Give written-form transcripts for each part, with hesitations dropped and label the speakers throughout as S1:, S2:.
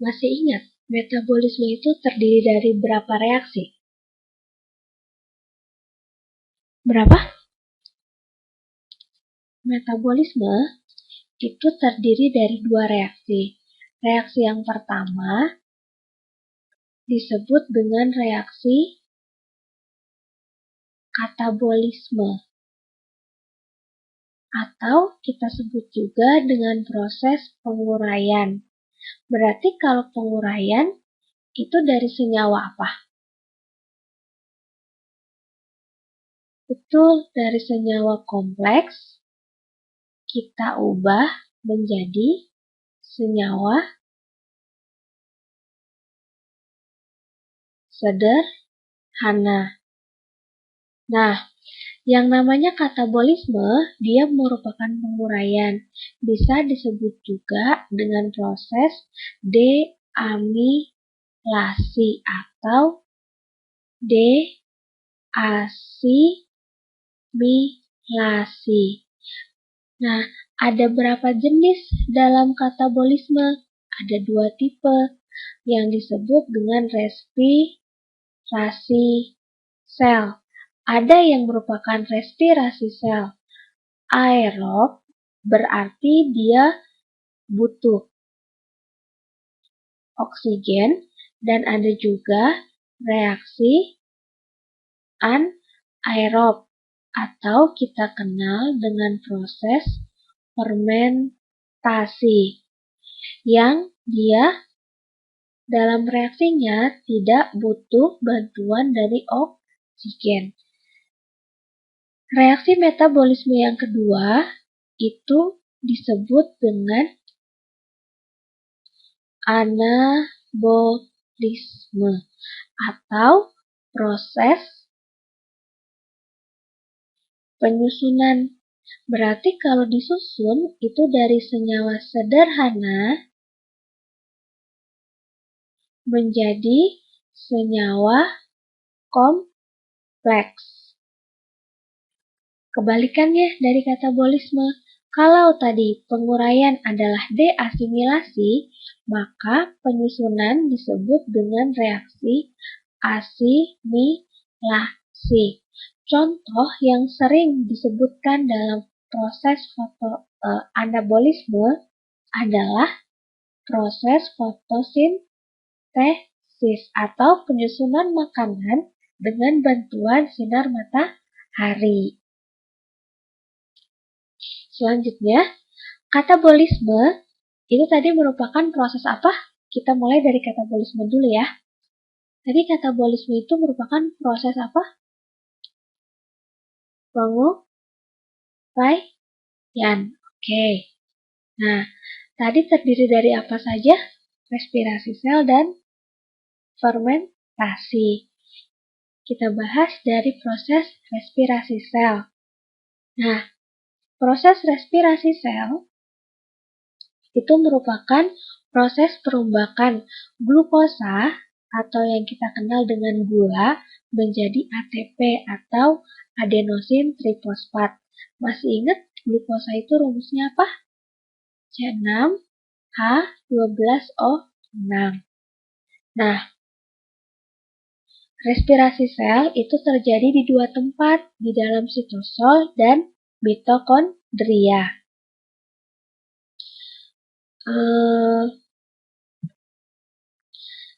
S1: Masih ingat, metabolisme itu terdiri dari berapa reaksi? Berapa? Metabolisme itu terdiri dari dua reaksi. Reaksi yang pertama disebut dengan reaksi katabolisme, atau kita sebut juga dengan proses penguraian. Berarti kalau penguraian itu dari senyawa apa? Betul, dari senyawa kompleks kita ubah menjadi senyawa sederhana. Nah, yang namanya katabolisme, dia merupakan penguraian. Bisa disebut juga dengan proses deamilasi atau deasimilasi. Nah, ada berapa jenis dalam katabolisme? Ada dua tipe yang disebut dengan respirasi sel. Ada yang merupakan respirasi sel aerob, berarti dia butuh oksigen, dan ada juga reaksi anaerob, atau kita kenal dengan proses fermentasi, yang dia dalam reaksinya tidak butuh bantuan dari oksigen. Reaksi metabolisme yang kedua itu disebut dengan anabolisme atau proses penyusunan. Berarti kalau disusun itu dari senyawa sederhana menjadi senyawa kompleks. Kebalikannya dari katabolisme, kalau tadi penguraian adalah deasimilasi, maka penyusunan disebut dengan reaksi asimilasi. Contoh yang sering disebutkan dalam proses anabolisme adalah proses fotosintesis atau penyusunan makanan dengan bantuan sinar matahari. Selanjutnya, katabolisme itu tadi merupakan proses apa? Kita mulai dari katabolisme dulu ya. Tadi katabolisme itu merupakan proses apa? Penguraian. Oke. Nah, tadi terdiri dari apa saja? Respirasi sel dan fermentasi. Kita bahas dari proses respirasi sel. Nah, proses respirasi sel itu merupakan proses perombakan glukosa atau yang kita kenal dengan gula menjadi ATP atau adenosin trifosfat. Masih ingat glukosa itu rumusnya apa? C6H12O6. Nah, respirasi sel itu terjadi di dua tempat, di dalam sitosol dan mitokondria.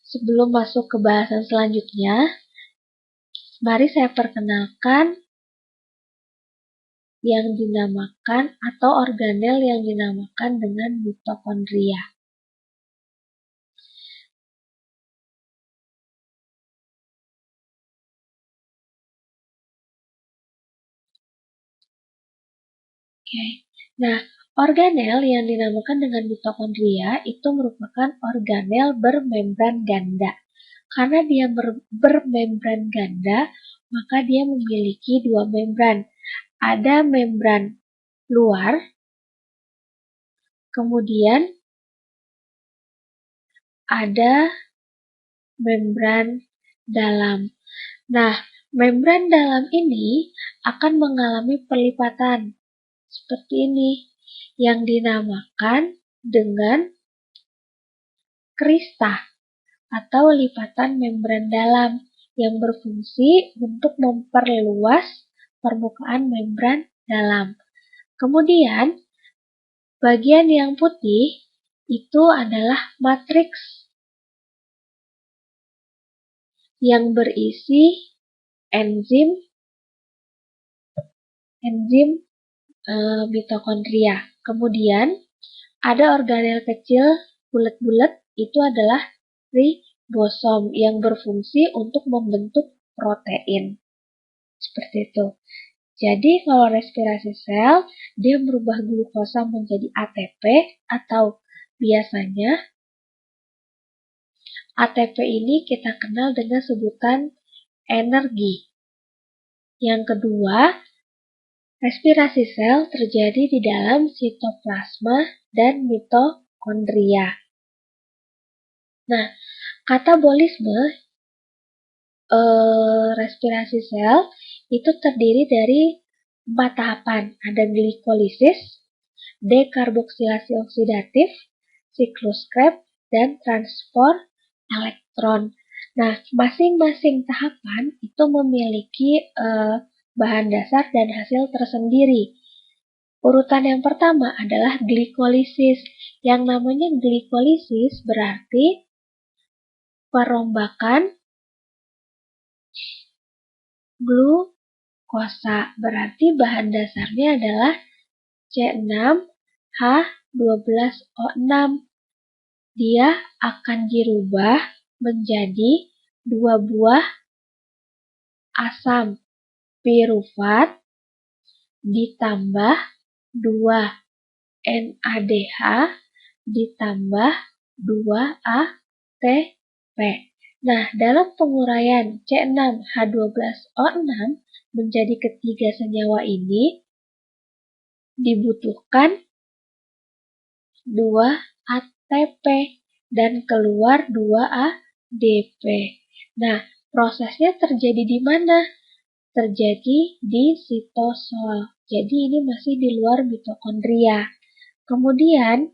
S1: Sebelum masuk ke bahasan selanjutnya, mari saya perkenalkan yang dinamakan atau organel yang dinamakan dengan mitokondria. Oke. Nah, organel yang dinamakan dengan mitokondria itu merupakan organel bermembran ganda. Karena dia bermembran ganda, maka dia memiliki dua membran. Ada membran luar, kemudian ada membran dalam. Nah, membran dalam ini akan mengalami perlipatan seperti ini, yang dinamakan dengan krista atau lipatan membran dalam yang berfungsi untuk memperluas permukaan membran dalam. Kemudian, bagian yang putih itu adalah matriks yang berisi enzim mitokondria. Kemudian, ada organel kecil bulat-bulat, itu adalah ribosom yang berfungsi untuk membentuk protein. Seperti itu. Jadi kalau respirasi sel, dia merubah glukosa menjadi ATP atau biasanya ATP ini kita kenal dengan sebutan energi. Yang kedua, respirasi sel terjadi di dalam sitoplasma dan mitokondria. Nah, katabolisme respirasi sel itu terdiri dari 4 tahapan. Ada glikolisis, dekarboksilasi oksidatif, siklus Krebs, dan transport elektron. Nah, masing-masing tahapan itu memiliki bahan dasar dan hasil tersendiri. Urutan yang pertama adalah glikolisis. Yang namanya glikolisis berarti perombakan glukosa, berarti bahan dasarnya adalah C6H12O6. Dia akan dirubah menjadi 2 buah asam pirufat ditambah 2 NADH ditambah 2 ATP. Nah, dalam penguraian C6H12O6 menjadi ketiga senyawa ini dibutuhkan 2 ATP dan keluar 2 ADP. Nah, prosesnya terjadi di mana? Terjadi di sitosol. Jadi ini masih di luar mitokondria. Kemudian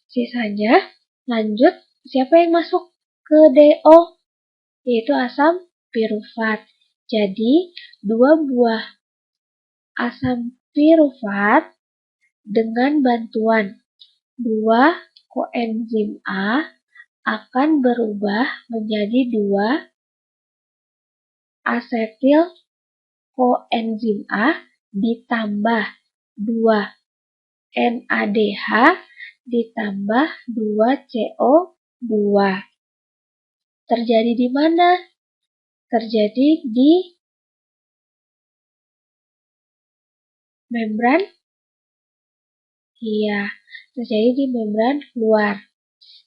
S1: sisanya lanjut, siapa yang masuk ke DO? Yaitu asam pirufat. Jadi 2 buah asam pirufat dengan bantuan 2 koenzim A akan berubah menjadi 2 asetil koenzim A ditambah 2 NADH ditambah 2 CO2. Terjadi di mana? Terjadi di membran? Iya, terjadi di membran luar.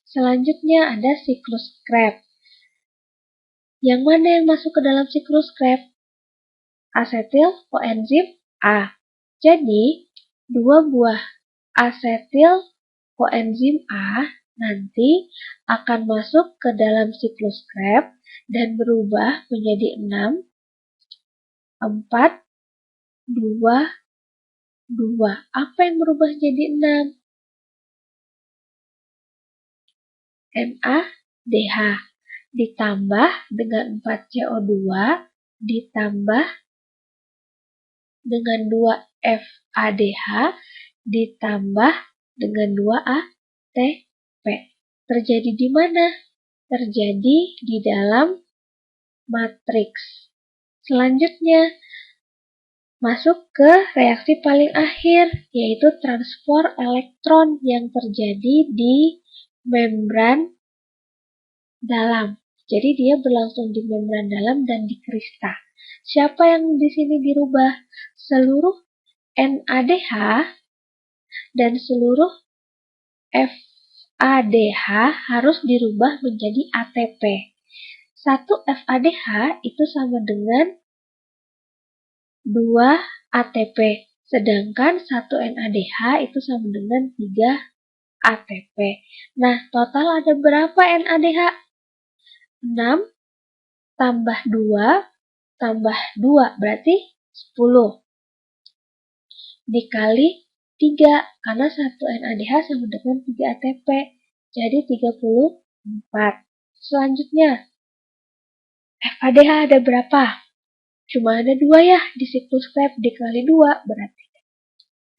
S1: Selanjutnya ada siklus Krebs. Yang mana yang masuk ke dalam siklus Krebs? Asetil koenzim A. Jadi, 2 buah asetil koenzim A nanti akan masuk ke dalam siklus Krebs dan berubah menjadi 6, 4, 2, 2. Apa yang berubah jadi 6? NADH ditambah dengan 4 CO2 ditambah dengan 2 FADH ditambah dengan 2 ATP. Terjadi di mana? Terjadi di dalam matriks. Selanjutnya, masuk ke reaksi paling akhir, yaitu transport elektron yang terjadi di membran dalam. Jadi dia berlangsung di membran dalam dan di krista. Siapa yang di sini dirubah? Seluruh NADH dan seluruh FADH harus dirubah menjadi ATP. 1 FADH itu sama dengan 2 ATP, sedangkan 1 NADH itu sama dengan 3 ATP. Nah, total ada berapa NADH? 6 tambah 2 tambah 2 berarti 10. Dikali 3, karena 1 NADH sama dengan 3 ATP. Jadi 34. Selanjutnya, FADH ada berapa? Cuma ada 2 ya di siklus Krebs, dikali 2 berarti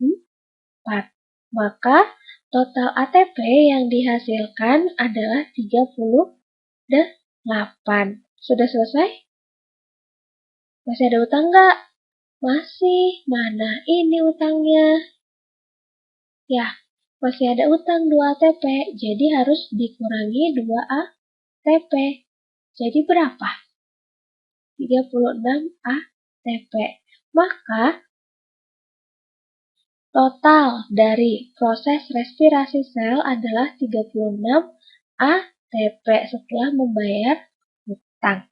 S1: 4. Maka total ATP yang dihasilkan adalah 38. Sudah selesai? Masih ada utang nggak? Masih. Mana ini utangnya? Ya, masih ada utang 2 ATP, jadi harus dikurangi 2 ATP. Jadi berapa? 36 ATP. Maka total dari proses respirasi sel adalah 36 ATP setelah membayar utang.